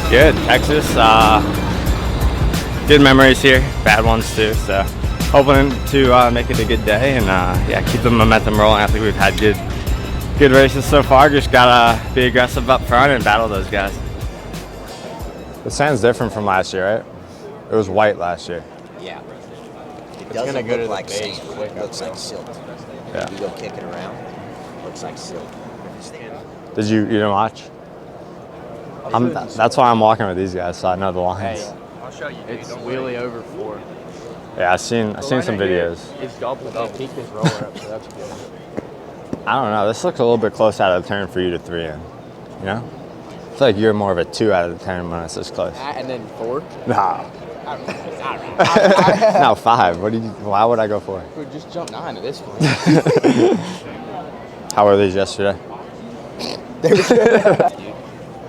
Good, Texas. Good memories here, bad ones too. So hoping to make it a good day and yeah, keep the momentum rolling. I think we've had good races so far. Just gotta be aggressive up front and battle those guys. The sand's different from last year, right? It was white last year. Yeah. It doesn't look like sand. It looks like silt. Yeah. You go kick it around, it looks like silt. Did you didn't watch? That's why I'm walking with these guys, so I know the lines. Hey, I'll show you. It's wheelie over 4. Yeah, I've seen some videos. It's double. Peak this roller up, so that's good. I don't know. This looks a little bit close out of the turn for you to 3 in. You know? I feel like you're more of a 2 out of the turn when it's this close. And then 4? Nah. No, 5. Why would I go 4? Dude, just jump 9 at this point. How were these yesterday? They were good.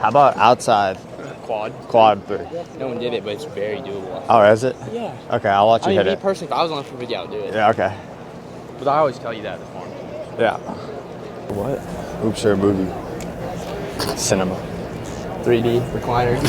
How about outside? Quad 3. No one did it, but it's very doable. Oh, is it? Yeah. Okay, I'll watch you hit me it. personally, if I was on for video, I'd do it. Yeah, okay. But I always tell you that at the farm. Yeah. What? bLUcRU movie. Cinema. 3D recliner.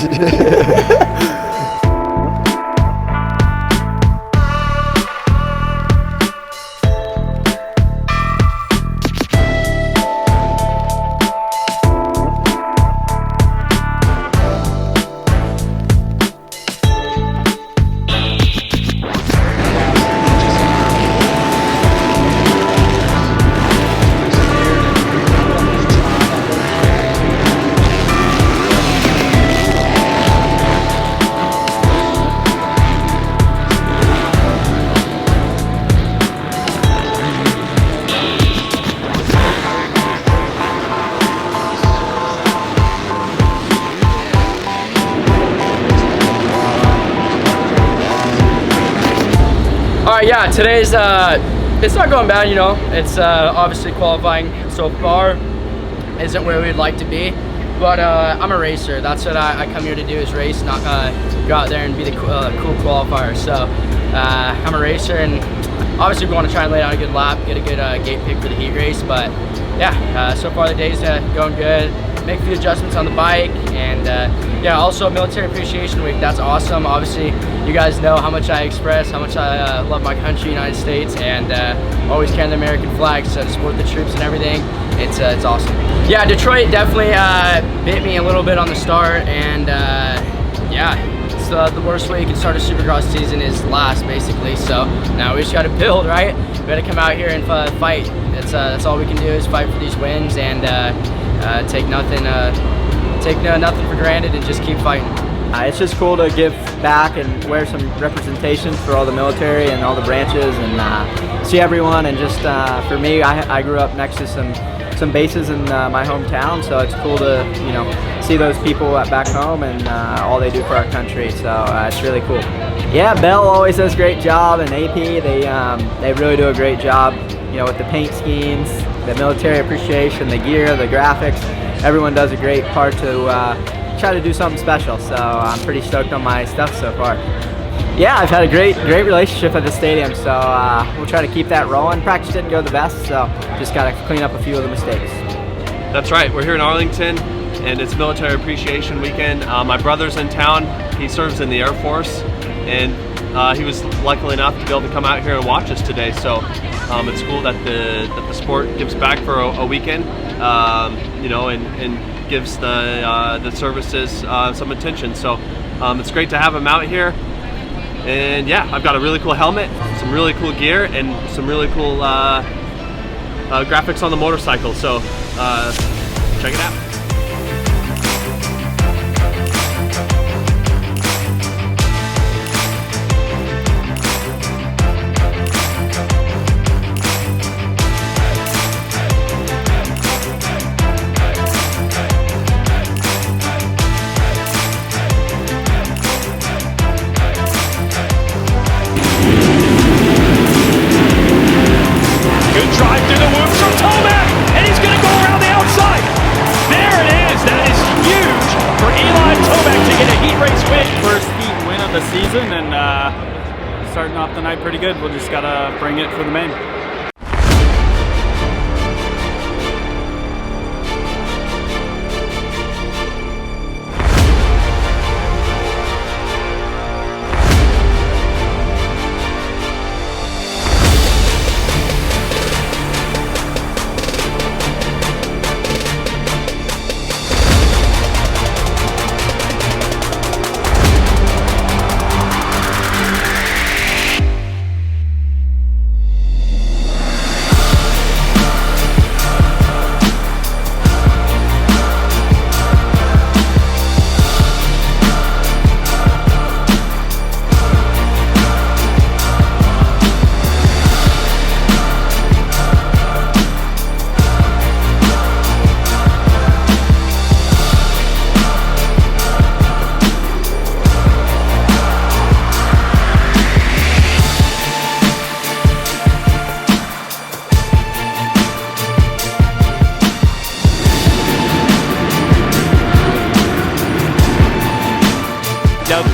Alright, yeah, today's, it's not going bad, you know. It's obviously qualifying so far isn't where we'd like to be. But I'm a racer. That's what I come here to do, is race, not go out there and be the cool qualifier. So I'm a racer, and obviously we want to try and lay down a good lap, get a good gate pick for the heat race. But yeah, so far the day's going good. Make a few adjustments on the bike, and yeah, also Military Appreciation Week. That's awesome. Obviously, you guys know how much I express, how much I love my country, United States, and always carrying the American flag, so to support the troops and everything, it's awesome. Yeah, Detroit definitely bit me a little bit on the start, and yeah, it's the worst way you can start a Supercross season is last, basically. So now we just got to build, right? We got to come out here and fight. That's all we can do, is fight for these wins and take nothing for granted and just keep fighting. It's just cool to give back and wear some representation for all the military and all the branches, and see everyone. And just for me, I grew up next to some bases in my hometown, so it's cool to, you know, see those people back home and all they do for our country. So it's really cool. Yeah, Bell always does a great job, and AP they really do a great job. You know, with the paint schemes, the military appreciation, the gear, the graphics, everyone does a great part to try to do something special. So I'm pretty stoked on my stuff so far. Yeah, I've had a great relationship at the stadium, so we'll try to keep that rolling. Practice didn't go the best, so just got to clean up a few of the mistakes. That's right, we're here in Arlington, and it's Military Appreciation Weekend. My brother's in town. He serves in the Air Force, and he was lucky enough to be able to come out here and watch us today. So it's cool that the sport gives back for a weekend, you know, and gives the services some attention. So it's great to have him out here. And yeah, I've got a really cool helmet, some really cool gear, and some really cool graphics on the motorcycle. So check it out. Drive through the whoops from Tomac, and he's going to go around the outside. There it is. That is huge for Tomac to get a heat race win. First heat win of the season, and starting off the night pretty good. We'll just got to bring it for the main.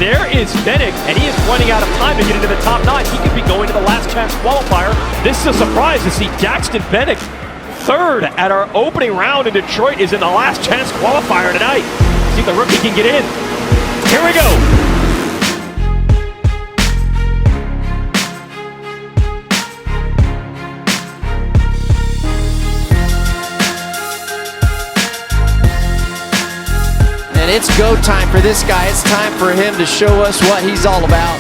there is Bennett, and he is running out of time to get into the top 9. He could be going to the last chance qualifier. This is a surprise to see Daxton Bennett third at our opening round in Detroit is in the last chance qualifier tonight. See if the rookie can get in. Here we go. And it's go time for this guy. It's time for him to show us what he's all about.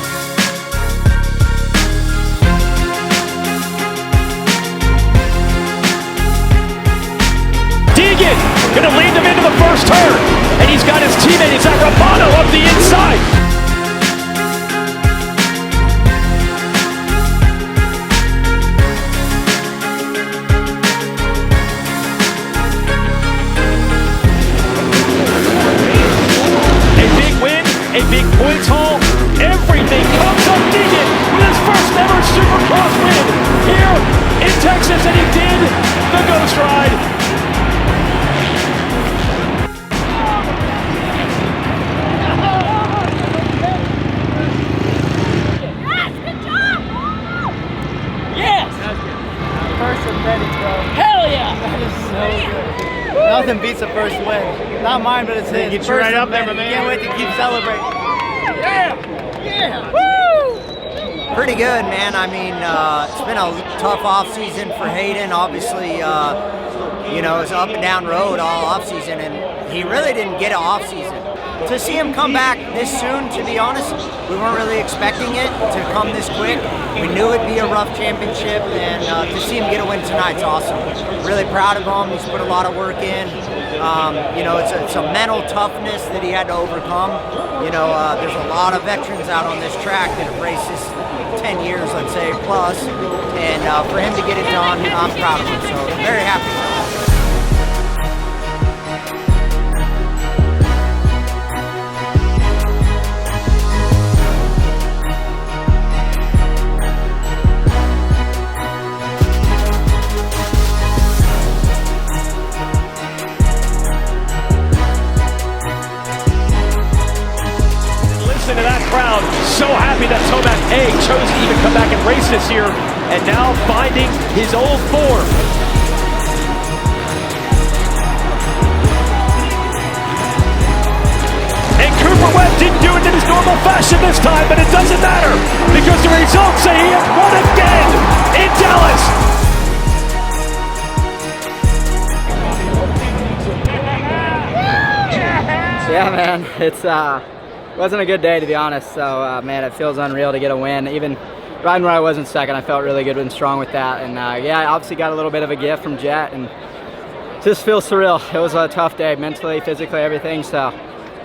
Deegan gonna lead them into the first turn, and he's got his teammate Zach Rapano up the inside. A big points haul, everything comes up Deegan with his first ever Supercross win here in Texas, and he did the Ghost Ride. Yes, good job! Yes! First and ready, bro. Hell yeah! That is so good. Nothing beats a first win. Not mine, but it's his. Get you right up there, my man. Can't wait to keep celebrating. Yeah! Yeah! Woo! Pretty good, man. I mean, it's been a tough off season for Haiden. Obviously, you know, it's an up and down road all off season, and he really didn't get an off season. To see him come back this soon, to be honest, we weren't really expecting it to come this quick. We knew it'd be a rough championship, and to see him get a win tonight's awesome. Really proud of him. He's put a lot of work in. You know, it's a mental toughness that he had to overcome. You know, there's a lot of veterans out on this track that have raced this 10 years, let's say, plus, and for him to get it done, I'm proud of him. So very happy. To that crowd, so happy that Tomac A chose to even come back and race this year, and now finding his old form. And Cooper Webb didn't do it in his normal fashion this time, but it doesn't matter because the results say he has won again in Dallas. Yeah, man, it's wasn't a good day, to be honest. So man, it feels unreal to get a win. Even riding where I was in second, I felt really good and strong with that. And yeah, I obviously got a little bit of a gift from Jet, and just feels surreal. It was a tough day, mentally, physically, everything. So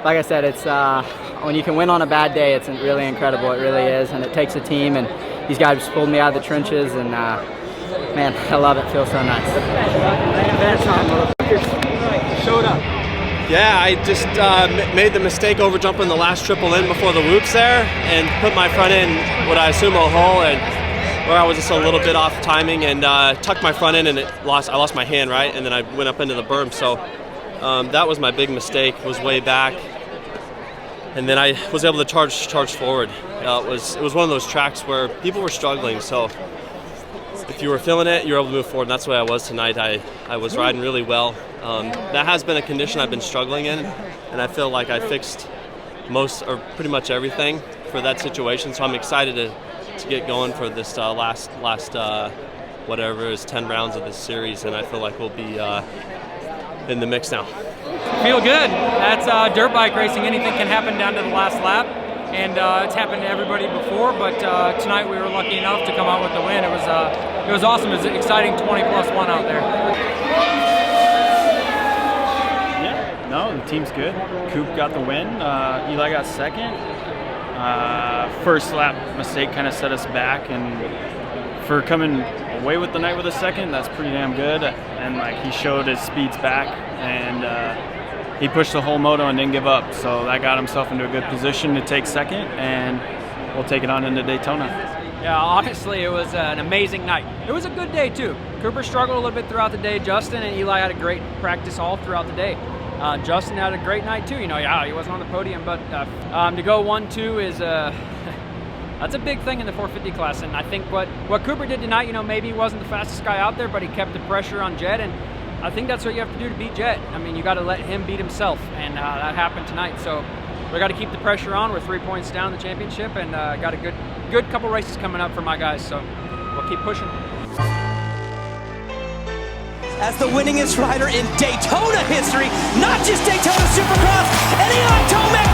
like I said, it's when you can win on a bad day, it's really incredible. It really is, and it takes a team. And these guys just pulled me out of the trenches, and man, I love it. Feels so nice. Showed up. Yeah, I just made the mistake over jumping the last triple in before the whoops there, and put my front end what I assume a hole, and where I was just a little bit off timing, and tucked my front end, and I lost my hand, right, and then I went up into the berm. So that was my big mistake. Was way back, and then I was able to charge forward. It was one of those tracks where people were struggling, so if you were feeling it, you were able to move forward, and that's the way I was tonight. I was riding really well. That has been a condition I've been struggling in, and I feel like I fixed most or pretty much everything for that situation. So I'm excited to get going for this last whatever is 10 rounds of this series, and I feel like we'll be in the mix now. Feel good. That's dirt bike racing. Anything can happen down to the last lap, and it's happened to everybody before. But tonight we were lucky enough to come out with the win. It was awesome. It was an exciting 20+1 out there. No, the team's good. Coop got the win. Eli got second. First lap mistake kind of set us back, and for coming away with the night with a second, that's pretty damn good. And like he showed his speeds back, and he pushed the whole moto and didn't give up. So that got himself into a good position to take second, and we'll take it on into Daytona. Yeah, honestly, it was an amazing night. It was a good day too. Cooper struggled a little bit throughout the day. Justin and Eli had a great practice all throughout the day. Justin had a great night too. You know, yeah, he wasn't on the podium, but to go 1-2 is that's a big thing in the 450 class. And I think what Cooper did tonight, you know, maybe he wasn't the fastest guy out there, but he kept the pressure on Jed, and I think that's what you have to do to beat Jed. I mean, you got to let him beat himself, and that happened tonight. So we got to keep the pressure on. We're 3 points down in the championship, and got a good couple races coming up for my guys. So we'll keep pushing. As the winningest rider in Daytona history, not just Daytona Supercross, and Tomac